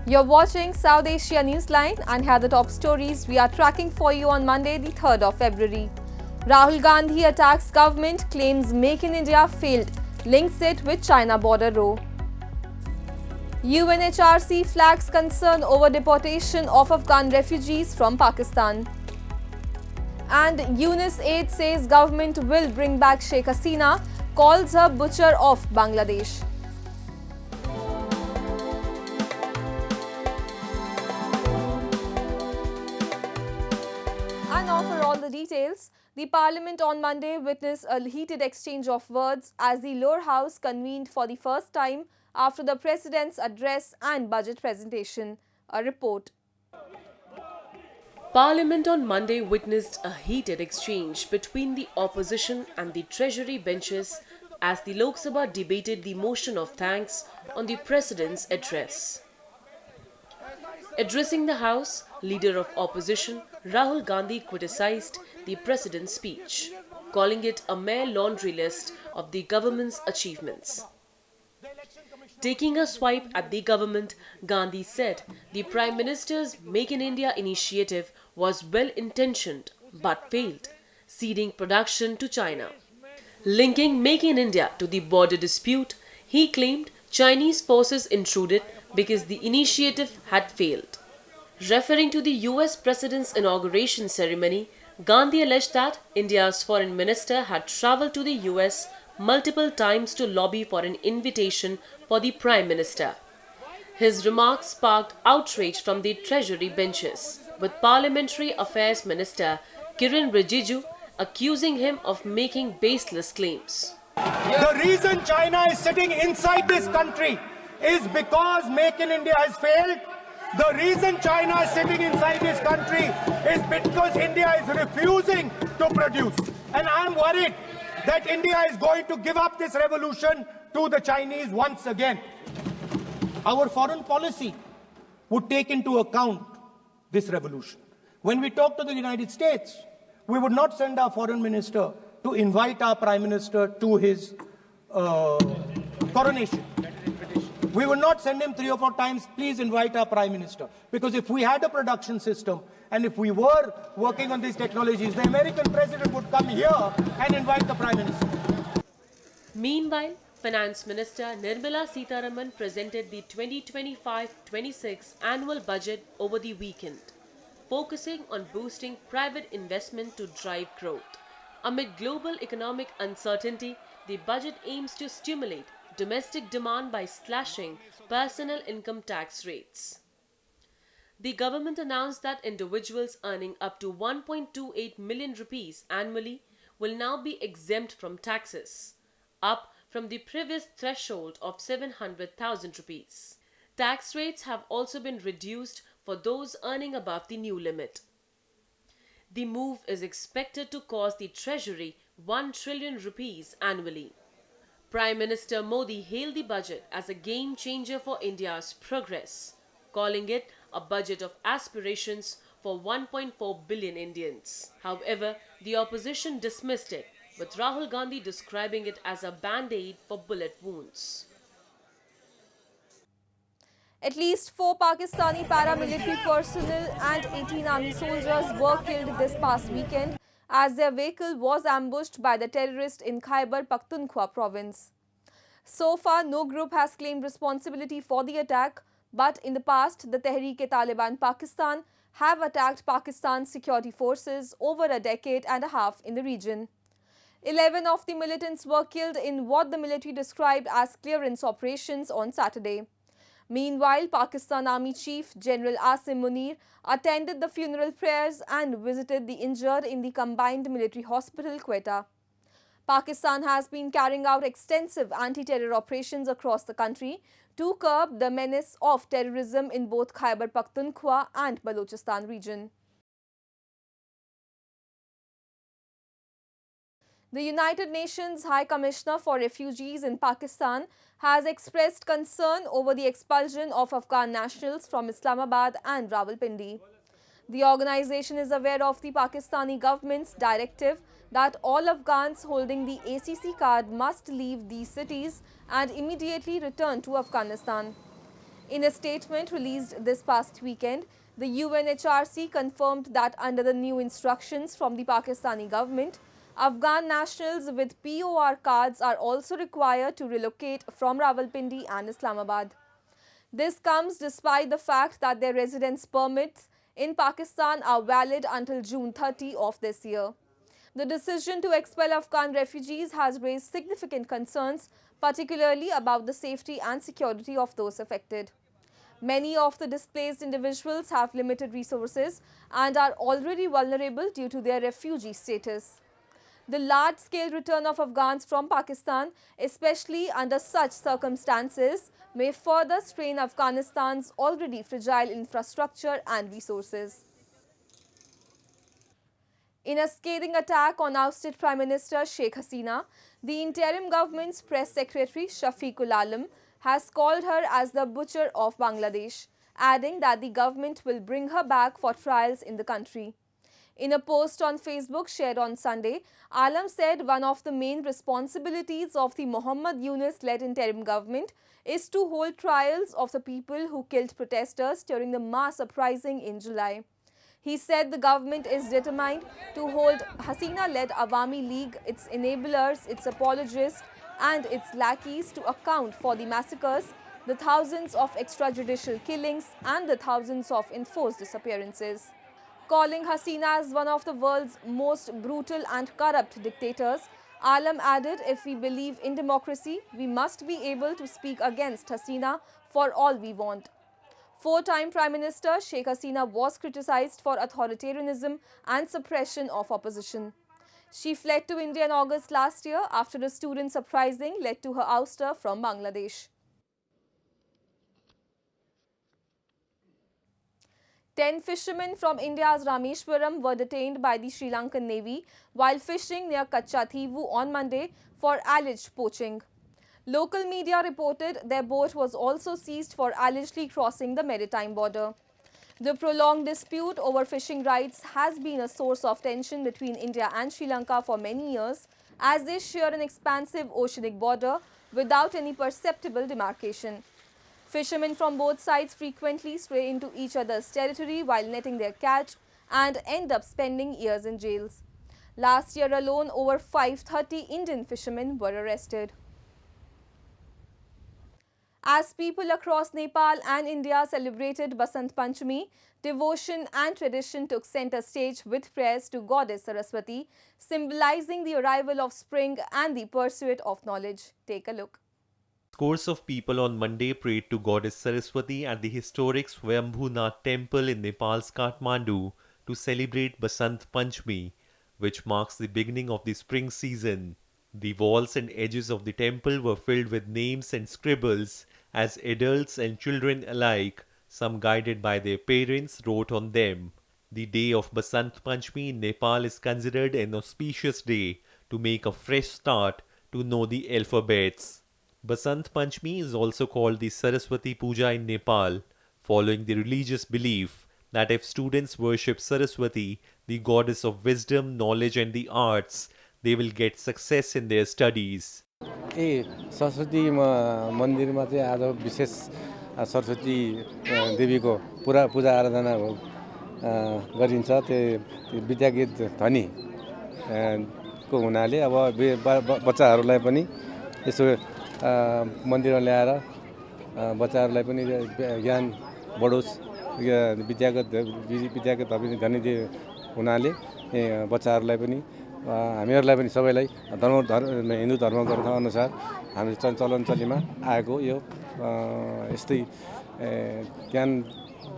You're watching South Asia Newsline and here are the top stories we are tracking for you on Monday, the 3rd of February. Rahul Gandhi attacks government, claims Make in India failed, links it with China border row. UNHRC flags concern over deportation of Afghan refugees from Pakistan. And UNICEF says government will bring back Sheikh Hasina, calls her butcher of Bangladesh. And now for all the details, the Parliament on Monday witnessed a heated exchange of words as the lower house convened for the first time after the President's address and budget presentation. A report. Parliament on Monday witnessed a heated exchange between the opposition and the Treasury benches as the Lok Sabha debated the motion of thanks on the President's address. Addressing the House, Leader of Opposition Rahul Gandhi criticized the President's speech, calling it a mere laundry list of the government's achievements. Taking a swipe at the government, Gandhi said the Prime Minister's Make in India initiative was well-intentioned but failed, ceding production to China. Linking Make in India to the border dispute, he claimed Chinese forces intruded because the initiative had failed. Referring to the US President's inauguration ceremony, Gandhi alleged that India's foreign minister had travelled to the US multiple times to lobby for an invitation for the Prime Minister. His remarks sparked outrage from the Treasury benches, with Parliamentary Affairs Minister Kiren Rijiju accusing him of making baseless claims. The reason China is sitting inside this country is because Make in India has failed. The reason China is sitting inside this country is because India is refusing to produce. And I am worried that India is going to give up this revolution to the Chinese once again. Our foreign policy would take into account this revolution. When we talk to the United States, we would not send our foreign minister to invite our Prime Minister to his coronation. We will not send him 3 or 4 times, please invite our Prime Minister. Because if we had a production system and if we were working on these technologies, the American President would come here and invite the Prime Minister. Meanwhile, Finance Minister Nirmala Sitharaman presented the 2025-26 annual budget over the weekend, focusing on boosting private investment to drive growth. Amid global economic uncertainty, the budget aims to stimulate domestic demand by slashing personal income tax rates. The government announced that individuals earning up to 1.28 million rupees annually will now be exempt from taxes, up from the previous threshold of 700,000 rupees. Tax rates have also been reduced for those earning above the new limit. The move is expected to cost the Treasury 1 trillion rupees annually. Prime Minister Modi hailed the budget as a game changer for India's progress, calling it a budget of aspirations for 1.4 billion Indians. However, the opposition dismissed it, with Rahul Gandhi describing it as a band-aid for bullet wounds. At least 4 Pakistani paramilitary personnel and 18 army soldiers were killed this past weekend as their vehicle was ambushed by the terrorists in Khyber Pakhtunkhwa province. So far, no group has claimed responsibility for the attack, but in the past, the Tehreek-e-Taliban Pakistan have attacked Pakistan's security forces over a decade and a half in the region. 11 of the militants were killed in what the military described as clearance operations on Saturday. Meanwhile, Pakistan Army Chief General Asim Munir attended the funeral prayers and visited the injured in the combined military hospital, Quetta. Pakistan has been carrying out extensive anti-terror operations across the country to curb the menace of terrorism in both Khyber Pakhtunkhwa and Balochistan region. The United Nations High Commissioner for Refugees in Pakistan has expressed concern over the expulsion of Afghan nationals from Islamabad and Rawalpindi. The organization is aware of the Pakistani government's directive that all Afghans holding the ACC card must leave these cities and immediately return to Afghanistan. In a statement released this past weekend, the UNHRC confirmed that under the new instructions from the Pakistani government, Afghan nationals with POR cards are also required to relocate from Rawalpindi and Islamabad. This comes despite the fact that their residence permits in Pakistan are valid until June 30 of this year. The decision to expel Afghan refugees has raised significant concerns, particularly about the safety and security of those affected. Many of the displaced individuals have limited resources and are already vulnerable due to their refugee status. The large-scale return of Afghans from Pakistan, especially under such circumstances, may further strain Afghanistan's already fragile infrastructure and resources. In a scathing attack on ousted Prime Minister Sheikh Hasina, the interim government's Press Secretary Shafiqul Alam has called her as the butcher of Bangladesh, adding that the government will bring her back for trials in the country. In a post on Facebook shared on Sunday, Alam said one of the main responsibilities of the Muhammad Yunus-led interim government is to hold trials of the people who killed protesters during the mass uprising in July. He said the government is determined to hold Hasina-led Awami League, its enablers, its apologists and its lackeys to account for the massacres, the thousands of extrajudicial killings and the thousands of enforced disappearances. Calling Hasina as one of the world's most brutal and corrupt dictators, Alam added, if we believe in democracy, we must be able to speak against Hasina for all we want. Four-time Prime Minister Sheikh Hasina was criticized for authoritarianism and suppression of opposition. She fled to India in August last year after a student uprising led to her ouster from Bangladesh. 10 fishermen from India's Rameswaram were detained by the Sri Lankan Navy while fishing near Katchatheevu on Monday for alleged poaching. Local media reported their boat was also seized for allegedly crossing the maritime border. The prolonged dispute over fishing rights has been a source of tension between India and Sri Lanka for many years, as they share an expansive oceanic border without any perceptible demarcation. Fishermen from both sides frequently stray into each other's territory while netting their catch and end up spending years in jails. Last year alone, over 530 Indian fishermen were arrested. As people across Nepal and India celebrated Basant Panchami, devotion and tradition took center stage with prayers to Goddess Saraswati, symbolizing the arrival of spring and the pursuit of knowledge. Take a look. Scores of people on Monday prayed to Goddess Saraswati at the historic Swayambhunath temple in Nepal's Kathmandu to celebrate Basant Panchami, which marks the beginning of the spring season. The walls and edges of the temple were filled with names and scribbles as adults and children alike, some guided by their parents, wrote on them. The day of Basant Panchami in Nepal is considered an auspicious day to make a fresh start to know the alphabets. Basant Panchami is also called the Saraswati Puja in Nepal, following the religious belief that if students worship Saraswati, the goddess of wisdom, knowledge and the arts, they will get success in their studies. Saraswati मन्दिरमा चाहिँ आज विशेष सरस्वती देवीको पूजा आराधना गरिन्छ। त्यो विद्यागीत ध्वनि को हुनाले अब बच्चाहरूलाई पनि यसो मन्दिरमा ल्याएर बच्चाहरूलाई पनि ज्ञान बढोस्, विद्यागत ध्वनि हुनाले बच्चाहरूलाई पनि हामीहरूलाई पनि सबैलाई हिन्दू धर्मग्रन्थ अनुसार हामी चलन चलीमा आएको यो यस्तै ज्ञान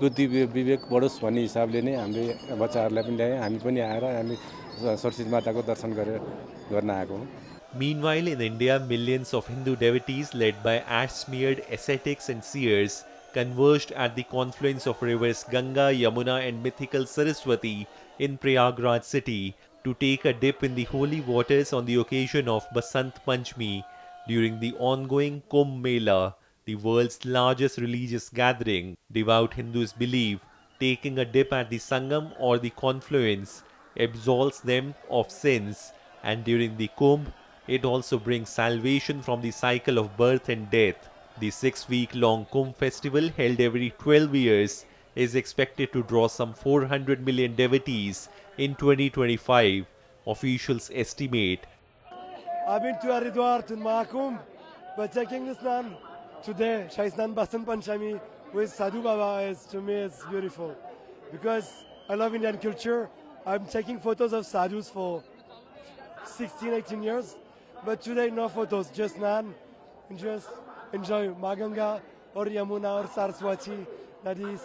बुद्धि विवेक बढोस् भन्ने हिसाबले नै हामीले बच्चाहरूलाई पनि ल्याए। हामी पनि आएर हामी सरस्वती माताको दर्शन गर्न आएको हौँ। Meanwhile, in India, millions of Hindu devotees led by ash-smeared ascetics and seers converged at the confluence of rivers Ganga, Yamuna and mythical Saraswati in Prayagraj city to take a dip in the holy waters on the occasion of Basant Panchami during the ongoing Kumbh Mela, the world's largest religious gathering. Devout Hindus believe taking a dip at the Sangam or the confluence absolves them of sins, and during the Kumbh, it also brings salvation from the cycle of birth and death. The 6-week-long Kumbh festival, held every 12 years, is expected to draw some 400 million devotees in 2025, officials estimate. I've been to Haridwar, to Mahakumbh, but taking this Snan today, Shaisnan Basant Panchami with Sadhu Baba, to me is beautiful. Because I love Indian culture. I'm taking photos of sadhus for 16, 18 years. But today, no photos, just Nan, and just enjoy Maganga or Yamuna or Saraswati, Nadi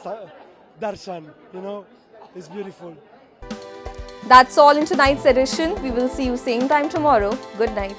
Darshan, it's beautiful. That's all in tonight's edition. We will see you same time tomorrow. Good night.